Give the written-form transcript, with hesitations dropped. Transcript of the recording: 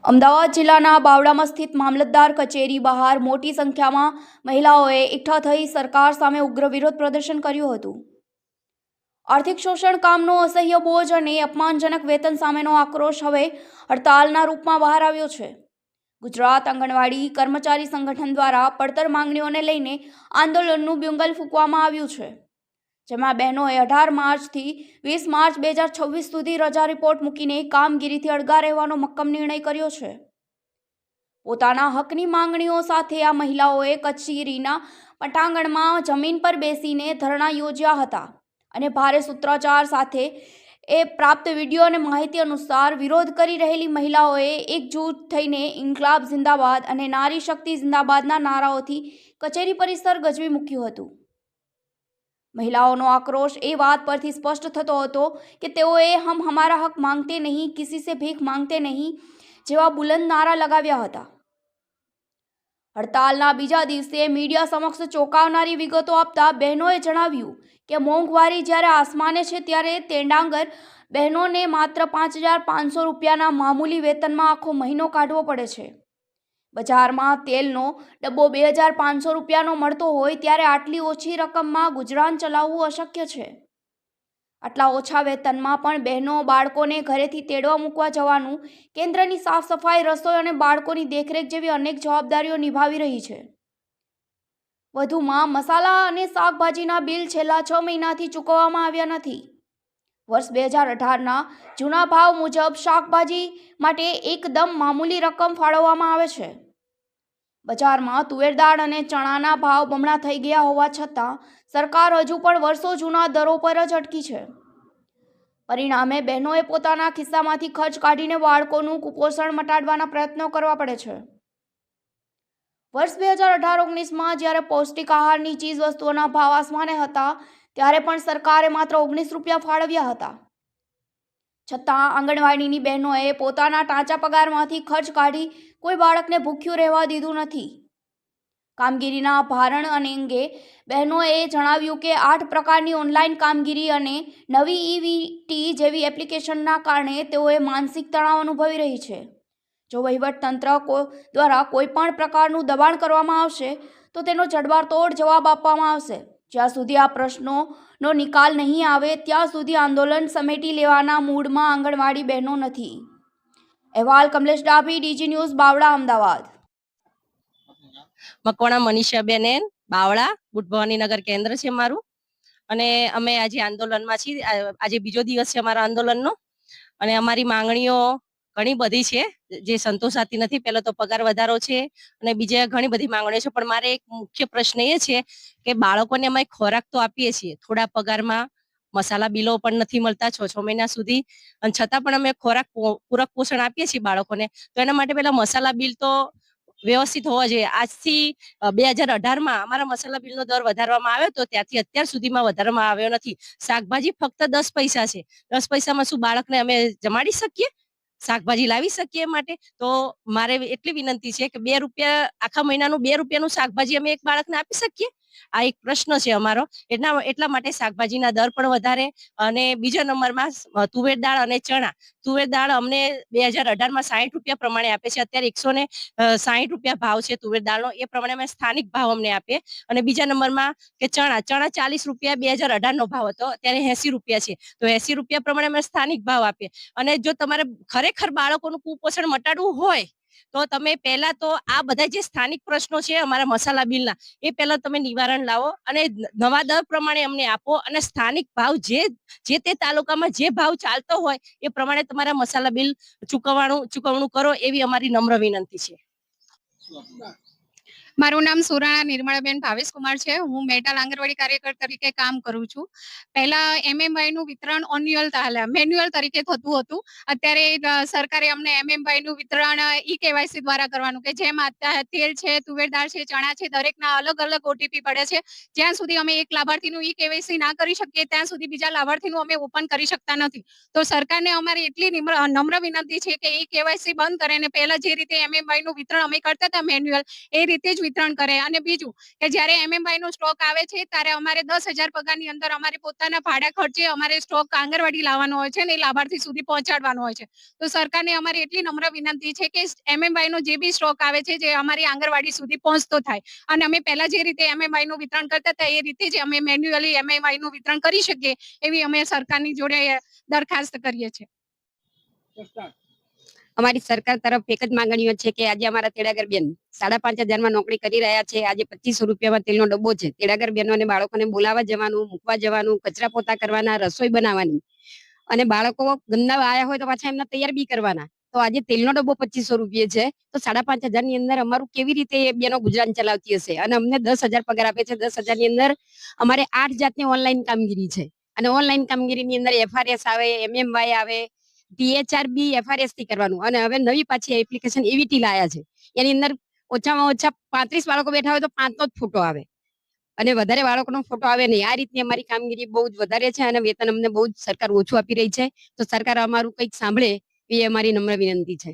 અમદાવાદ જિલ્લાના બાવળામાં સ્થિત મામલતદાર કચેરી બહાર મોટી સંખ્યામાં મહિલાઓએ એકઠા થઈ સરકાર સામે ઉગ્ર વિરોધ પ્રદર્શન કર્યું હતું. આર્થિક શોષણ, કામનો અસહ્ય બોજ અને અપમાનજનક વેતન સામેનો આક્રોશ હવે હડતાલના રૂપમાં બહાર આવ્યો છે. ગુજરાત આંગણવાડી કર્મચારી સંગઠન દ્વારા પડતર માંગણીઓને લઈને આંદોલનનું બ્યુગલ ફૂંકવામાં આવ્યું છે, જેમાં બહેનોએ 18 માર્ચથી 20 માર્ચ 2026 સુધી રજા રિપોર્ટ મૂકીને કામગીરીથી અળગા રહેવાનો મક્કમ નિર્ણય કર્યો છે. પોતાના હકની માંગણીઓ સાથે આ મહિલાઓએ કચેરીના પટાંગણમાં જમીન પર બેસીને ધરણા યોજ્યા હતા અને ભારે સૂત્રોચ્ચાર સાથે પ્રાપ્ત વિડીયો અને માહિતી અનુસાર વિરોધ કરી રહેલી મહિલાઓએ એકજૂટ થઈને ઇન્કલાબ જિંદાબાદ અને નારી શક્તિ જિંદાબાદના નારાઓથી કચેરી પરિસર ગજવી મૂક્યું હતું. મહિલાઓનો આક્રોશ એ વાત પરથી સ્પષ્ટ થતો હતો કે તેઓએ હમ હમારા હક માંગતે નહીં, કિસી સે ભીખ માંગતે નહીં જેવા બુલંદ નારા લગાવ્યા હતા. હડતાલના બીજા દિવસે મીડિયા સમક્ષ ચોંકાવનારી વિગતો આપતા બહેનોએ જણાવ્યું કે મોંઘવારી જ્યારે આસમાને છે ત્યારે તેંડાંગર બહેનોને માત્ર 5,500 રૂપિયાના મામૂલી વેતનમાં આખો મહિનો કાઢવો પડે છે. બજારમાં તેલનો ડબ્બો 2,500 રૂપિયાનો મળતો હોય ત્યારે આટલી ઓછી રકમમાં ગુજરાન ચલાવવું અશક્ય છે. આટલા ઓછા વેતનમાં પણ બહેનો બાળકોને ઘરેથી તેડવા મૂકવા જવાનું, કેન્દ્રની સાફ સફાઈ, રસોઈ અને બાળકોની દેખરેખ જેવી અનેક જવાબદારીઓ નિભાવી રહી છે. વધુમાં મસાલા અને શાકભાજીના બિલ છેલ્લા 6 મહિનાથી ચૂકવવામાં આવ્યા નથી. વર્ષ 2018ના જૂના ભાવ મુજબ શાકભાજી માટે એકદમ મામૂલી રકમ ફાળવવામાં આવે છે. બજારમાં તુવેર દાળ અને ચણાના ભાવ બમણા થઈ ગયા હોવા છતાં સરકાર હજુ પણ વર્ષો જૂના દરો પર જ અટકી છે. પરિણામે બહેનોએ પોતાના ખિસ્સામાંથી ખર્ચ કાઢીને બાળકોનું કુપોષણ મટાડવાના પ્રયત્નો કરવા પડે છે. વર્ષ 2018-19માં જ્યારે પૌષ્ટિક આહારની ચીજ વસ્તુઓના ભાવ આસમાને હતા ત્યારે પણ સરકારે માત્ર 19 રૂપિયા ફાળવ્યા હતા. છતાં આંગણવાડીની બહેનોએ પોતાના ટાંચા પગારમાંથી ખર્ચ કાઢી કોઈ બાળકને ભૂખ્યું રહેવા દીધું નથી. કામગીરીના ભારણ અંગે બહેનોએ જણાવ્યું કે 8 પ્રકારની ઓનલાઈન કામગીરી અને નવી ઈવીટી જેવી એપ્લિકેશનના કારણે તેઓએ માનસિક તણાવ અનુભવી રહી છે. જો વહીવટતંત્ર દ્વારા કોઈ પણ પ્રકારનું દબાણ કરવામાં આવશે તો તેનો જડબાતોડ જવાબ આપવામાં આવશે. જ્યાં સુધી આ પ્રશ્નોનો નિકાલ નહીં આવે ત્યાં સુધી આંદોલન સમેટી લેવાના મૂડમાં આંગણવાડી બહેનો નથી. અહેવાલ કમલેશ ડાભી, ડીજી ન્યૂઝ, બાવળા, અમદાવાદ. મકવાણા મનીષાબેન એન, બાવળા, બુટ ભવાનીનગર કેન્દ્ર છે મારું. અને અમે આજે આંદોલનમાં છીએ. આજે બીજો દિવસ છે અમારા આંદોલનનો અને અમારી માંગણીઓ ઘણી બધી છે જે સંતોષાતી નથી. પહેલો તો પગાર વધારો છે અને બીજા ઘણી બધી માંગણીઓ છે, પણ મારે એક મુખ્ય પ્રશ્ન એ છે કે બાળકોને અમે ખોરાક તો આપીએ છીએ, થોડા પગારમાં મસાલા બિલો પણ નથી મળતા 6 મહિના સુધી, અને છતાં પણ અમે ખોરાક પૂરક પોષણ આપીએ છીએ બાળકોને. તો એના માટે પેલા મસાલા બિલ તો વ્યવસ્થિત હોવા જોઈએ. આજથી 2018માં અમારા મસાલા બિલનો દર વધારવામાં આવ્યો તો ત્યાંથી અત્યાર સુધીમાં વધારવામાં આવ્યો નથી. શાકભાજી ફક્ત 10 પૈસા છે. 10 પૈસામાં શું બાળકને અમે જમાડી શકીએ, શાકભાજી લાવી શકીએ? માટે તો મારે એટલી વિનંતી છે કે 2 રૂપિયા આખા મહિનાનું 2 રૂપિયાનું શાકભાજી અમે એક બાળકને આપી શકીએ? આ એક પ્રશ્ન છે અમારો. એટલા માટે શાકભાજીના દર પણ વધારે. અને બીજા નંબરમાં તુવેર દાળ અને ચણા. તુવેર દાળ અમને 2018માં 60 રૂપિયા પ્રમાણે આપે છે, અત્યારે 160 રૂપિયા ભાવ છે તુવેર દાળનો, એ પ્રમાણે અમે સ્થાનિક ભાવ અમને આપે. અને બીજા નંબરમાં કે ચણા 40 રૂપિયા 2018નો ભાવ હતો, અત્યારે 80 રૂપિયા છે. તો 80 રૂપિયા પ્રમાણે અમે સ્થાનિક ભાવ આપીએ. અને જો તમારે ખરેખર બાળકોનું કુપોષણ મટાડવું હોય તો તમે પહેલા તો આ બધા જે સ્થાનિક પ્રશ્નો છે અમારા મસાલા બિલના, એ પહેલા તમે નિવારણ લાવો અને નવા દર પ્રમાણે અમને આપો. અને સ્થાનિક ભાવ જે તે તાલુકામાં જે ભાવ ચાલતો હોય એ પ્રમાણે તમારા મસાલા બિલ ચૂકવણું કરો, એવી અમારી નમ્ર વિનંતી છે. મારું નામ સુરાણા નિર્મળાબેન ભાવેશકુમાર છે. હું મેટલ આંગણવાડી કાર્યકર તરીકે કામ કરું છું. પહેલા MMY નું વિતરણ મેન્યુઅલ તરીકે થતું હતું. અત્યારે સરકારે અમને MMY નું વિતરણ eKYC દ્વારા કરવાનું, કે જેમ તેલ છે, તુવેર દાળ છે, ચણા છે, દરેકના અલગ અલગ OTP પડે છે. જ્યાં સુધી અમે એક લાભાર્થીનું eKYC ના કરી શકીએ ત્યાં સુધી બીજા લાભાર્થીનું અમે ઓપન કરી શકતા નથી. તો સરકારને અમારી એટલી નમ્ર વિનંતી છે કે eKYC બંધ કરે અને પહેલા જે રીતે MMY નું વિતરણ અમે કરતા હતા મેન્યુઅલ, એ રીતે જ વિતરણ કરે. અને બીજું કે જ્યારે MMY નો સ્ટોક આવે છે ત્યારે અમારે 10,000 પગારની અંદર અમારે પોતાના ભાડા ખર્ચે અમારે સ્ટોક આંગણવાડી લાવવાનો હોય છે ને એ લાભાર્થી સુધી પહોંચાડવાનો હોય છે. તો સરકારને અમારી એટલી નમ્ર વિનંતી છે કે MMY નો જે બી સ્ટોક આવે છે જે અમારી આંગણવાડી સુધી પહોંચતો થાય. અને અમે પહેલા જે રીતે MMY નું વિતરણ કરતા હતા એ રીતે જ અમે મેન્યુઅલી MMY નું વિતરણ કરી શકીએ એવી અમે સરકારની જોડે દરખાસ્ત કરીએ છીએ. અમારી સરકાર તરફ એક જ માંગણીઓ છે કે આજે અમારા તેડાગર બેન 5,500 નોકરી કરી રહ્યા છે. આજે 2500 રૂપિયામાં તેલનો ડબ્બો છે. તેડાગર બહેનોને બાળકોને બોલાવવા જવાનું, મૂકવા જવાનું, કચરા પોતા કરવાના, રસોઈ બનાવવાની અને બાળકો ગંદા આવ્યા હોય તો પાછા એમના તૈયાર બી કરવાના. તો આજે તેલનો ડબ્બો 2500 રૂપિયા છે તો 5,500 ની અંદર અમારું કેવી રીતે એ બેનો ગુજરાન ચલાવતી હશે? અને અમને 10,000 પગાર આપે છે. 10,000 ની અંદર અમારે 8 જાતની ઓનલાઈન કામગીરી છે અને ઓનલાઈન કામગીરીની અંદર FRS આવે, MMY આવે, THR બી FRS થી કરવાનું. અને હવે નવી પાછી એપ્લિકેશન EVT લાયા છે. એની અંદર ઓછામાં ઓછા 35 બાળકો બેઠા હોય તો 5નો જ ફોટો આવે અને વધારે બાળકોનો ફોટો આવે નહીં. આ રીતની અમારી કામગીરી બહુ જ વધારે છે અને વેતન અમને બહુ જ સરકાર ઓછું આપી રહી છે. તો સરકાર અમારું કંઈક સાંભળે એ અમારી નમ્ર વિનંતી છે.